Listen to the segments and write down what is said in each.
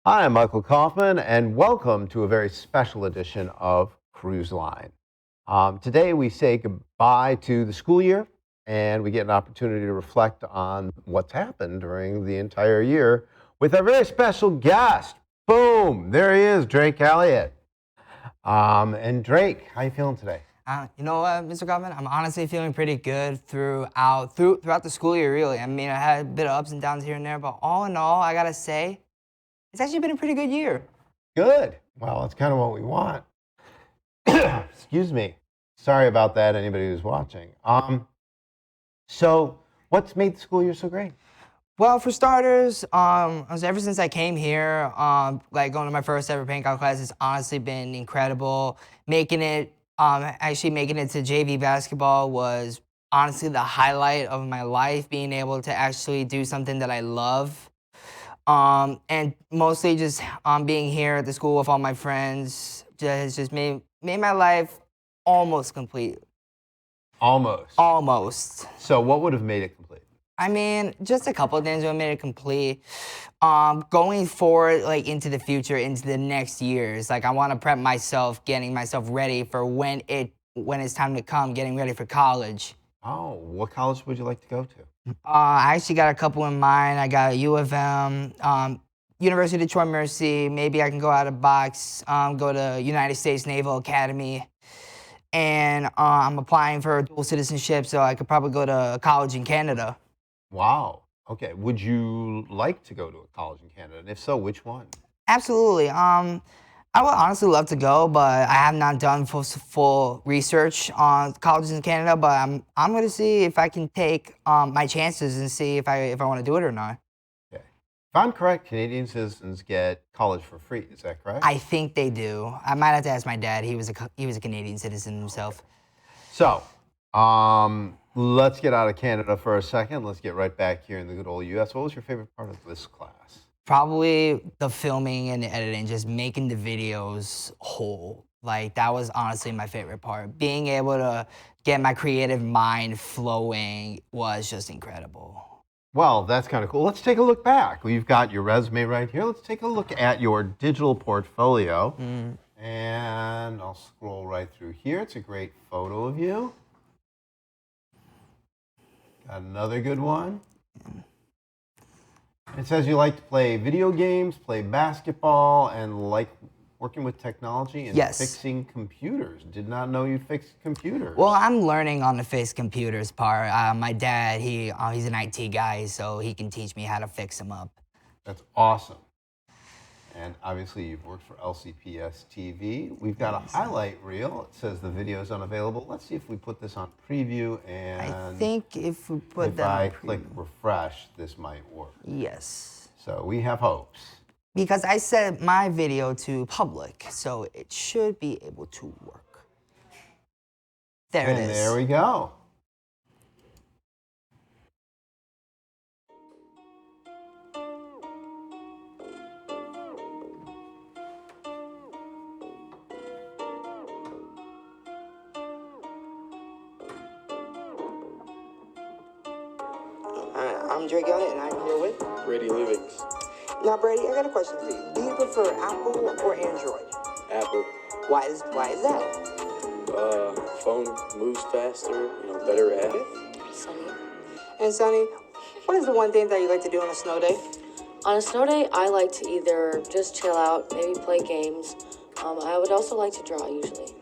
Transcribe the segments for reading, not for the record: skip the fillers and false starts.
Hi, I'm Michael Kaufman, and welcome to a very special edition of Cruise Line. Today, we say goodbye to the school year, and we get an opportunity to reflect on what's happened during the entire year with our very special guest. Boom! There he is, Drake Elliott. And Drake, how you feeling today? You know what, Mr. Kaufman? I'm honestly feeling pretty good throughout the school year, really. I mean, I had a bit of ups and downs here and there, but all in all, I gotta say, it's actually been a pretty good year. Good. Well, that's kind of what we want. Excuse me. Sorry about that, anybody who's watching. So what's made the school year so great? Well, for starters, ever since I came here, like going to my first ever paint out class, it's honestly been incredible. Actually making it to JV basketball was honestly the highlight of my life, being able to actually do something that I love. And mostly just being here at the school with all my friends has just made my life almost complete. Almost. Almost. So what would have made it complete? I mean, just a couple of things would have made it complete. Going forward, like into the future, into the next years, like I want to prep myself, getting myself ready for when it's time to come, getting ready for college. Oh, what college would you like to go to? I actually got a couple in mind. I got U of M, University of Detroit Mercy. Maybe I can go out of box, go to United States Naval Academy. And I'm applying for dual citizenship, so I could probably go to college in Canada. Wow. Okay. Would you like to go to a college in Canada? And if so, which one? Absolutely. I would honestly love to go, but I have not done full research on colleges in Canada. But I'm going to see if I can take my chances and see if I want to do it or not. Okay. If I'm correct, Canadian citizens get college for free. Is that correct? I think they do. I might have to ask my dad. He was a Canadian citizen himself. So, let's get out of Canada for a second. Let's get right back here in the good old U.S. What was your favorite part of this class? Probably the filming and the editing, just making the videos whole. Like, that was honestly my favorite part. Being able to get my creative mind flowing was just incredible. Well, that's kind of cool. Let's take a look back. We've got your resume right here. Let's take a look at your digital portfolio. And I'll scroll right through here. It's a great photo of you. Got another good one. It says you like to play video games, play basketball, and like working with technology and Yes. fixing computers. Did not know you fixed computers. Well, I'm learning on the fix computers part. My dad, he's an IT guy, so he can teach me how to fix them up. That's awesome. And obviously you've worked for LCPS TV. We've got a highlight reel. It says the video is unavailable. Let's see if we put this on preview, and I think if we put if that I on click refresh, this might work. Yes. So we have hopes. Because I set my video to public, so it should be able to work. There it is. And there we go. I'm Drake Elliott, and I'm here with Brady Livings. Now, Brady, I got a question for you. Do you prefer Apple or Android? Apple. Why is that? Phone moves faster, better app. Sunny. And Sonny, what is the one thing that you like to do on a snow day? On a snow day, I like to either just chill out, maybe play games. I would also like to draw usually.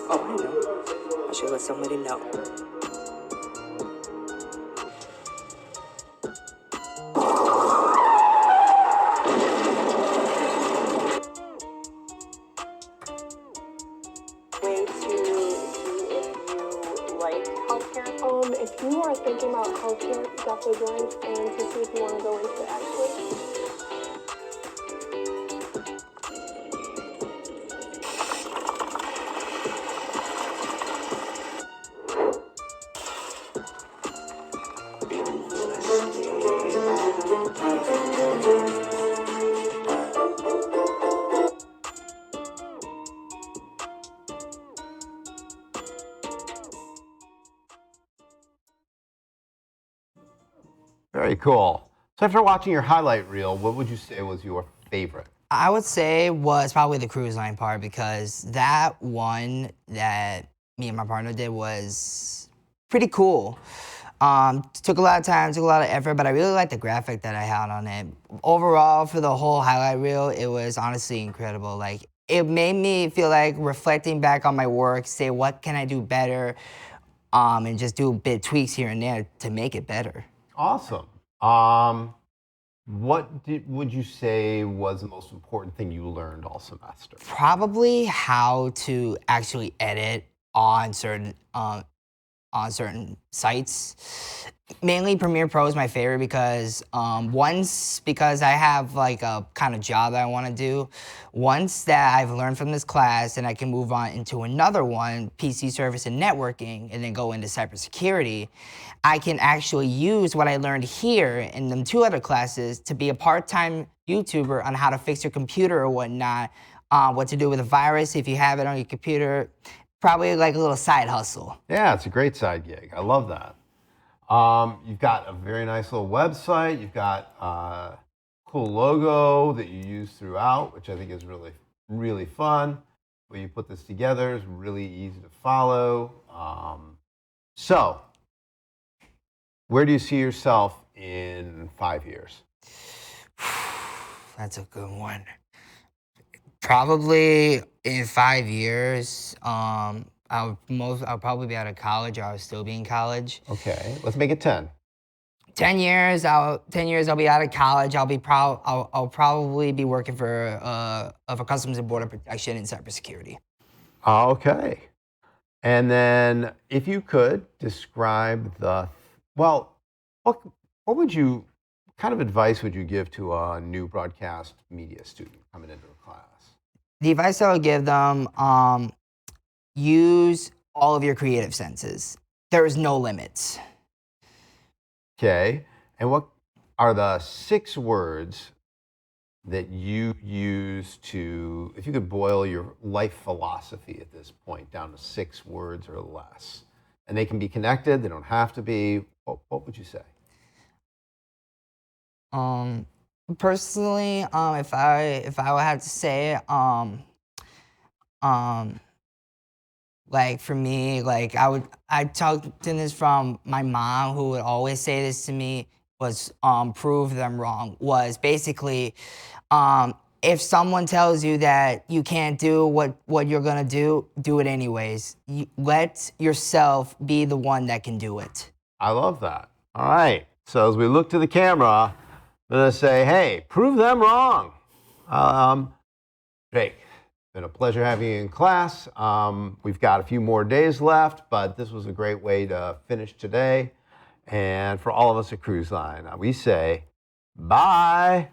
Oh, I know. I should let somebody know. Very cool. So after watching your highlight reel, what would you say was your favorite? I would say was probably the cruise line part because that one that me and my partner did was pretty cool. Took a lot of time, took a lot of effort, but I really liked the graphic that I had on it. Overall, for the whole highlight reel, it was honestly incredible. Like, it made me feel like reflecting back on my work, say what can I do better, and just do a bit tweaks here and there to make it better. Awesome. Would you say was the most important thing you learned all semester? Probably how to actually edit on certain sites. Mainly Premiere Pro is my favorite because because I have like a kind of job that I want to do. Once that I've learned from this class and I can move on into another one, PC service and networking, and then go into cybersecurity, I can actually use what I learned here in them 2 other classes to be a part-time YouTuber on how to fix your computer or whatnot, what to do with a virus if you have it on your computer. Probably like a little side hustle. Yeah, it's a great side gig. I love that. You've got a very nice little website. You've got a cool logo that you use throughout, which I think is really, really fun. The way you put this together is really easy to follow. So, where do you see yourself in 5 years? That's a good one. Probably in 5 years, I'll probably be out of college, or I'll still be in college. Okay, let's make it 10. 10 years, I'll be out of college. I'll probably be working for Customs and Border Protection and cybersecurity. Okay. And then if you could describe what kind of advice would you give to a new broadcast media student coming into a class? The advice I would give them, use all of your creative senses. There is no limits. Okay. And what are the 6 words that you use if you could boil your life philosophy at this point down to 6 words or less? And they can be connected, they don't have to be. What would you say? Personally, if I would have to say, like for me, like I took this from my mom, who would always say this to me, was prove them wrong. Was basically, if someone tells you that you can't do what you're gonna do it anyways. Let yourself be the one that can do it. I love that. All right. So as we look to the camera, I'm going to say, hey, prove them wrong. Jake, it's been a pleasure having you in class. We've got a few more days left, but this was a great way to finish today. And for all of us at Cruise Line, we say bye.